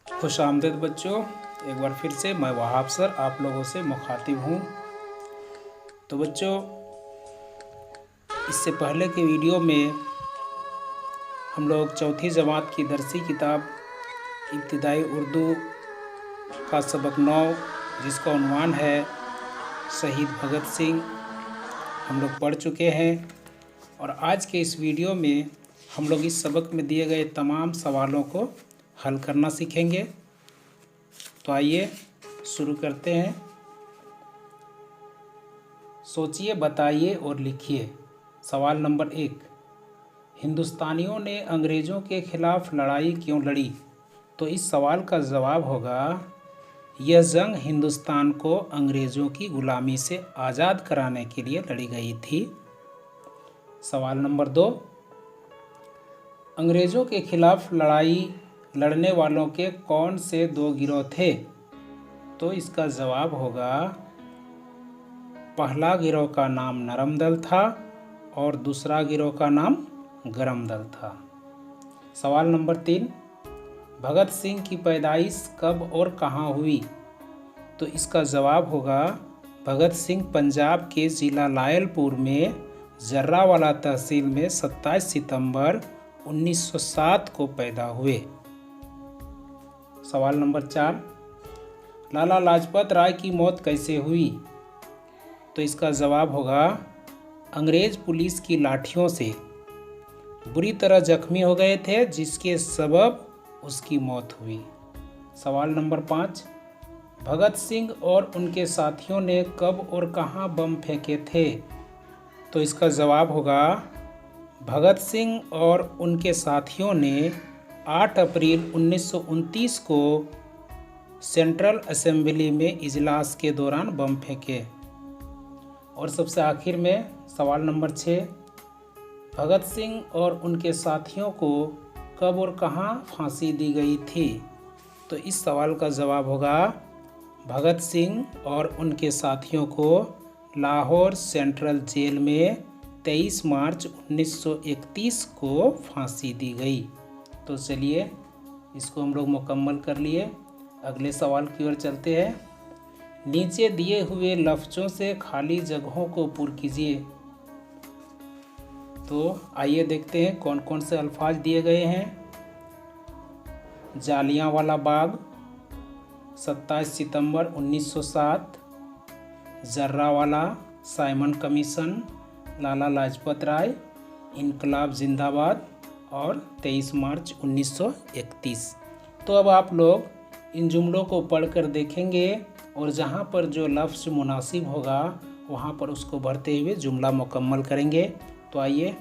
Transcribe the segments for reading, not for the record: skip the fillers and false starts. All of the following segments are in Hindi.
खुश आमदीद बच्चों, एक बार फिर से मैं वहाब सर आप लोगों से मुखातिब हूँ। तो बच्चों, इससे पहले के वीडियो में हम लोग चौथी जमात की दरसी किताब इब्तिदाई उर्दू का सबक 9 जिसका उन्वान है शहीद भगत सिंह हम लोग पढ़ चुके हैं। और आज के इस वीडियो में हम लोग इस सबक में दिए गए तमाम सवालों को हल करना सीखेंगे। तो आइए शुरू करते हैं। सोचिए, बताइए और लिखिए। सवाल नंबर 1, हिंदुस्तानियों ने अंग्रेज़ों के खिलाफ लड़ाई क्यों लड़ी? तो इस सवाल का जवाब होगा, यह जंग हिंदुस्तान को अंग्रेज़ों की गुलामी से आज़ाद कराने के लिए लड़ी गई थी। सवाल नंबर 2, अंग्रेज़ों के खिलाफ लड़ाई लड़ने वालों के कौन से 2 गिरोह थे? तो इसका जवाब होगा, पहला गिरोह का नाम नरम दल था और दूसरा गिरोह का नाम गरम दल था। सवाल नंबर 3, भगत सिंह की पैदाइश कब और कहाँ हुई? तो इसका जवाब होगा, भगत सिंह पंजाब के ज़िला लायलपुर में जर्रावाला तहसील में 27 सितंबर 1907 को पैदा हुए। सवाल नंबर 4, लाला लाजपत राय की मौत कैसे हुई? तो इसका जवाब होगा, अंग्रेज पुलिस की लाठियों से बुरी तरह जख्मी हो गए थे जिसके सबब उसकी मौत हुई। सवाल नंबर 5, भगत सिंह और उनके साथियों ने कब और कहां बम फेंके थे? तो इसका जवाब होगा, भगत सिंह और उनके साथियों ने 8 अप्रैल 1929 को सेंट्रल असेंबली में इजलास के दौरान बम फेंके। और सबसे आखिर में सवाल नंबर 6, भगत सिंह और उनके साथियों को कब और कहां फांसी दी गई थी? तो इस सवाल का जवाब होगा, भगत सिंह और उनके साथियों को लाहौर सेंट्रल जेल में 23 मार्च 1931 को फांसी दी गई। तो चलिए इसको हम लोग मुकम्मल कर लिए। अगले सवाल की ओर चलते हैं। नीचे दिए हुए लफ्ज़ों से खाली जगहों को पूर्ण कीजिए। तो आइए देखते हैं कौन कौन से अल्फाज दिए गए हैं। जालियांवाला बाग, 27 सितंबर 1907, जर्रावाला, साइमन कमीशन, लाला लाजपत राय, इनकलाब जिंदाबाद और 23 मार्च 1931। तो अब आप लोग इन जुमलों को पढ़कर देखेंगे और जहाँ पर जो लफ्ज़ मुनासिब होगा वहाँ पर उसको भरते हुए जुमला मुकम्मल करेंगे। तो आइए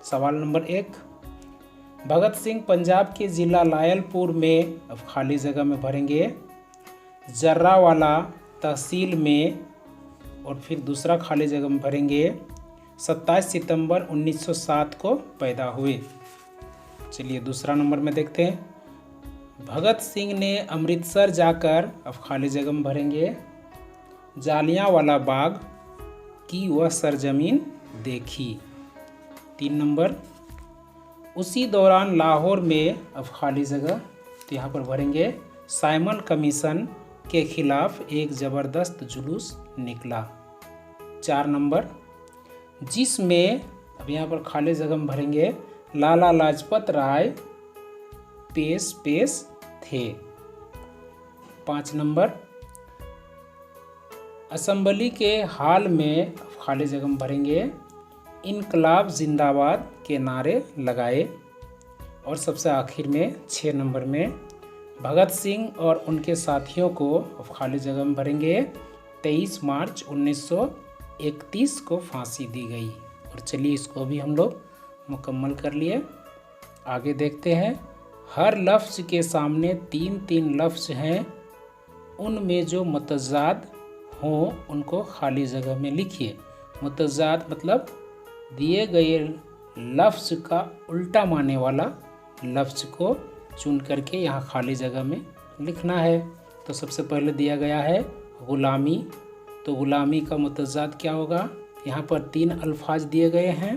सवाल नंबर 1, भगत सिंह पंजाब के ज़िला लायलपुर में, अब खाली जगह में भरेंगे, जर्रावाला तहसील में, और फिर दूसरा खाली जगह में भरेंगे 27 सितंबर 1907 को पैदा हुए। चलिए दूसरा नंबर में देखते हैं। भगत सिंह ने अमृतसर जाकर, अब खाली जगह में भरेंगे, जालियांवाला बाग की वह सरजमीन देखी। 3 नंबर, उसी दौरान लाहौर में, अब खाली जगह, तो यहाँ पर भरेंगे, साइमन कमीशन के खिलाफ एक ज़बरदस्त जुलूस निकला। 4 नंबर, जिसमें, अब यहाँ पर खाली जगह में भरेंगे, लाला लाजपत राय पेश थे। 5 नंबर, असेंबली के हाल में, खाली जगह में भरेंगे, इनकलाब जिंदाबाद के नारे लगाए। और सबसे आखिर में 6 नंबर में, भगत सिंह और उनके साथियों को, अब खाली जगह में भरेंगे, 23 मार्च 1931 को फांसी दी गई। और चलिए इसको भी हम लोग मुकम्मल कर लिए। आगे देखते हैं। हर लफ्ज़ के सामने 3-3 लफ्ज़ हैं, उनमें जो मुतज़ाद हों उनको खाली जगह में लिखिए। मुतज़ाद मतलब दिए गए लफ्ज़ का उल्टा मानने वाला लफ्ज़ को चुन करके यहाँ खाली जगह में लिखना है। तो सबसे पहले दिया गया है ग़ुलामी। तो ग़ुलामी का मुतज़ाद क्या होगा? यहाँ पर 3 अल्फाज दिए गए हैं।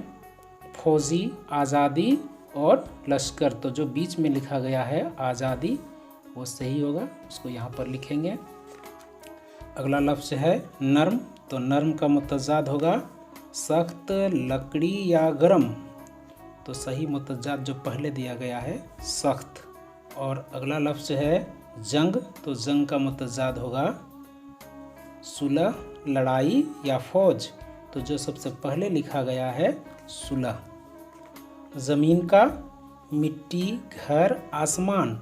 फौजी, आज़ादी और लश्कर। तो जो बीच में लिखा गया है आज़ादी वो सही होगा, उसको यहाँ पर लिखेंगे। अगला लफ्ज़ है नर्म। तो नर्म का मुतज़ाद होगा सख्त, लकड़ी या गरम। तो सही मुतज़ाद जो पहले दिया गया है सख्त। और अगला लफ्ज़ है जंग। तो जंग का मुतज़ाद होगा सुलह, लड़ाई या फौज। तो जो सबसे पहले लिखा गया है सुलह। ज़मीन का मिट्टी, घर, आसमान।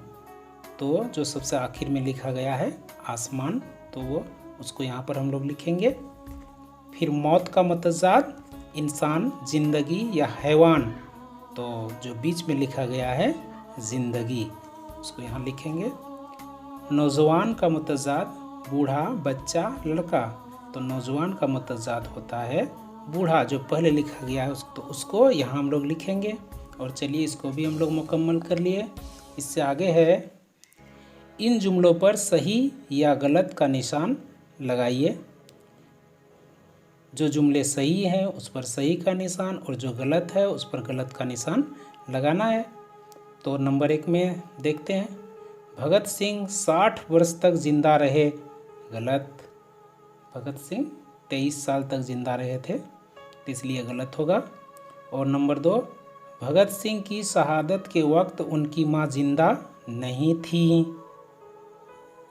तो जो सबसे आखिर में लिखा गया है आसमान, तो वो उसको यहाँ पर हम लोग लिखेंगे। फिर मौत का मुतज़ाद इंसान, ज़िंदगी या हैवान। तो जो बीच में लिखा गया है ज़िंदगी, उसको यहाँ लिखेंगे। नौजवान का मुतज़ाद बूढ़ा, बच्चा, लड़का। तो नौजवान का मुतज़ाद होता है बूढ़ा, जो पहले लिखा गया है तो उसको यहाँ हम लोग लिखेंगे। और चलिए इसको भी हम लोग मुकम्मल कर लिए। इससे आगे है इन जुमलों पर सही या गलत का निशान लगाइए। जो जुमले सही हैं उस पर सही का निशान और जो गलत है उस पर गलत का निशान लगाना है। तो नंबर 1 में देखते हैं, भगत सिंह 60 वर्ष तक जिंदा रहे। गलत। भगत सिंह 23 साल तक जिंदा रहे थे, तो इसलिए गलत होगा। और नंबर 2, भगत सिंह की शहादत के वक्त उनकी मां जिंदा नहीं थी।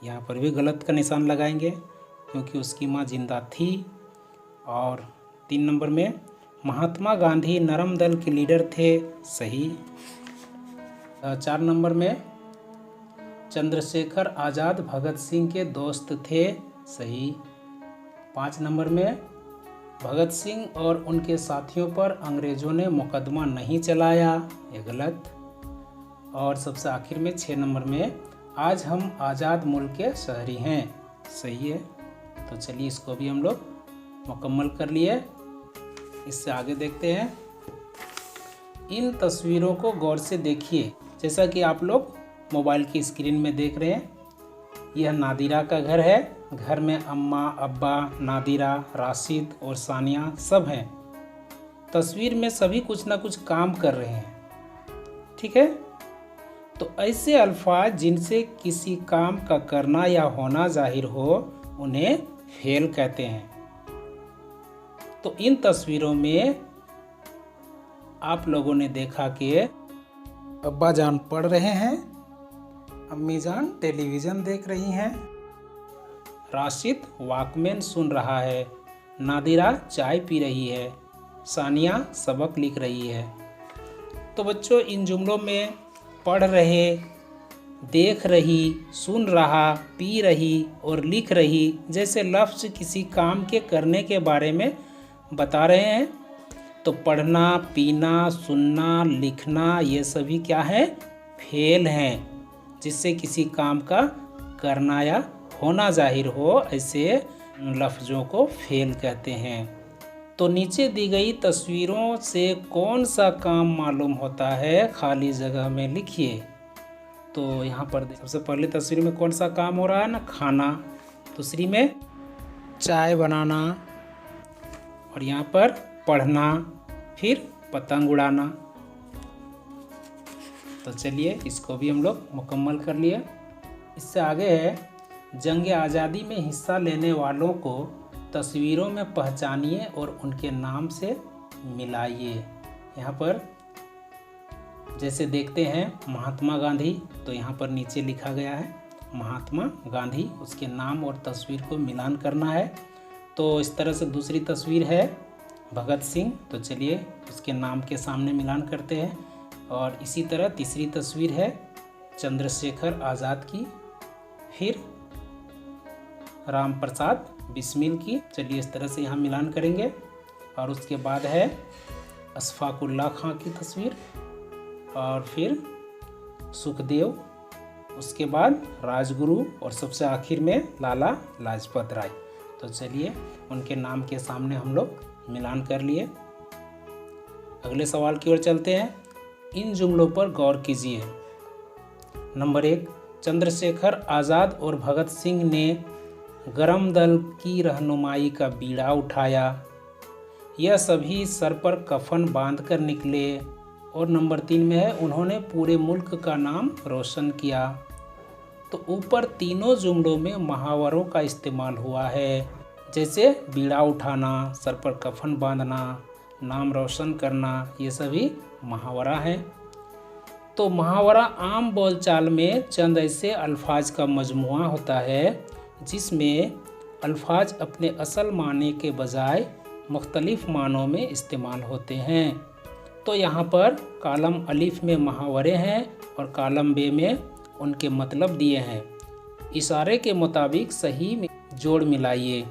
यहाँ पर भी गलत का निशान लगाएंगे क्योंकि उसकी मां जिंदा थी। और 3 नंबर में, महात्मा गांधी नरम दल के लीडर थे। सही। 4 नंबर में, चंद्रशेखर आज़ाद भगत सिंह के दोस्त थे। सही। 5 नंबर में, भगत सिंह और उनके साथियों पर अंग्रेज़ों ने मुकदमा नहीं चलाया। ये गलत। और सबसे आखिर में 6 नंबर में, आज हम आज़ाद मुल्क के शहरी हैं। सही है। तो चलिए इसको भी हम लोग मुकम्मल कर लिए। इससे आगे देखते हैं, इन तस्वीरों को गौर से देखिए। जैसा कि आप लोग मोबाइल की स्क्रीन में देख रहे हैं, यह नादिरा का घर है। घर में अम्मा, अब्बा, नादिरा, राशिद और सानिया सब हैं। तस्वीर में सभी कुछ ना कुछ काम कर रहे हैं। ठीक है। तो ऐसे अल्फाज जिनसे किसी काम का करना या होना जाहिर हो उन्हें फेल कहते हैं। तो इन तस्वीरों में आप लोगों ने देखा कि अब्बा जान पढ़ रहे हैं, अम्मी जान टेलीविज़न देख रही हैं, राशिद वॉकमैन सुन रहा है, नादिरा चाय पी रही है, सानिया सबक लिख रही है। तो बच्चों, इन जुमलों में पढ़ रहे, देख रही, सुन रहा, पी रही और लिख रही जैसे लफ्ज़ किसी काम के करने के बारे में बता रहे हैं। तो पढ़ना, पीना, सुनना, लिखना ये सभी क्या है? फेल हैं, जिससे किसी काम का करना या होना जाहिर हो, ऐसे लफ्ज़ों को फेल कहते हैं। तो नीचे दी गई तस्वीरों से कौन सा काम मालूम होता है? खाली जगह में लिखिए। तो यहाँ पर सबसे पहले तस्वीर में कौन सा काम हो रहा है ना? खाना। दूसरी में चाय बनाना, और यहाँ पर पढ़ना, फिर पतंग उड़ाना। तो चलिए इसको भी हम लोग मुकम्मल कर लिए। इससे आगे है, जंग आज़ादी में हिस्सा लेने वालों को तस्वीरों में पहचानिए और उनके नाम से मिलाइए। यहाँ पर जैसे देखते हैं महात्मा गांधी, तो यहाँ पर नीचे लिखा गया है महात्मा गांधी, उसके नाम और तस्वीर को मिलान करना है। तो इस तरह से दूसरी तस्वीर है भगत सिंह, तो चलिए उसके नाम के सामने मिलान करते हैं। और इसी तरह तीसरी तस्वीर है चंद्रशेखर आज़ाद की, फिर राम प्रसाद बिस्मिल की। चलिए इस तरह से यहाँ मिलान करेंगे। और उसके बाद है अशफाकुल्लाह खां की तस्वीर, और फिर सुखदेव, उसके बाद राजगुरु, और सबसे आखिर में लाला लाजपत राय। तो चलिए उनके नाम के सामने हम लोग मिलान कर लिए। अगले सवाल की ओर चलते हैं। इन जुमलों पर गौर कीजिए। नंबर 1, चंद्रशेखर आज़ाद और भगत सिंह ने गरम दल की रहनुमाई का बीड़ा उठाया। यह सभी सर पर कफन बांधकर निकले। और नंबर 3 में है, उन्होंने पूरे मुल्क का नाम रोशन किया। तो ऊपर तीनों जुमलों में मुहावरों का इस्तेमाल हुआ है, जैसे बीड़ा उठाना, सर पर कफन बांधना, नाम रोशन करना, ये सभी मुहावरा है। तो मुहावरा आम बोलचाल में चंद ऐसे अल्फाज का मजमुआ होता है जिसमें अल्फाज अपने असल माने के बजाय मुख्तलिफ मानों में इस्तेमाल होते हैं। तो यहाँ पर कॉलम अलिफ में मुहावरे हैं और कॉलम बे में उनके मतलब दिए हैं। इशारे के मुताबिक सही में जोड़ मिलाइए।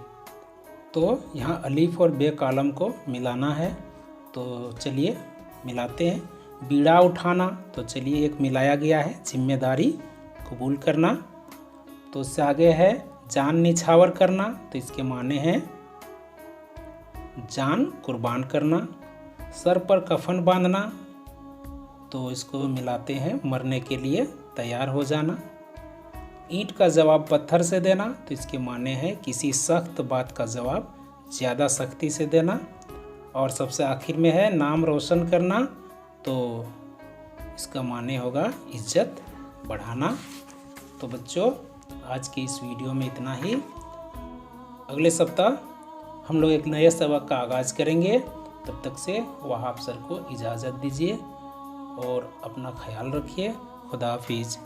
तो यहाँ अलिफ और बे कॉलम को मिलाना है, तो चलिए मिलाते हैं। बीड़ा उठाना, तो चलिए एक मिलाया गया है, जिम्मेदारी कबूल करना। तो उससे आगे है जान निछावर करना, तो इसके माने हैं जान कुर्बान करना। सर पर कफन बांधना, तो इसको मिलाते हैं मरने के लिए तैयार हो जाना। ईंट का जवाब पत्थर से देना, तो इसके माने हैं किसी सख्त बात का जवाब ज़्यादा सख्ती से देना। और सबसे आखिर में है नाम रोशन करना, तो इसका माने होगा इज्जत बढ़ाना। तो बच्चों, आज की इस वीडियो में इतना ही। अगले सप्ताह हम लोग एक नए सबक का आगाज़ करेंगे। तब तक से वहाब सर को इजाज़त दीजिए और अपना ख्याल रखिए। खुदा हाफिज़।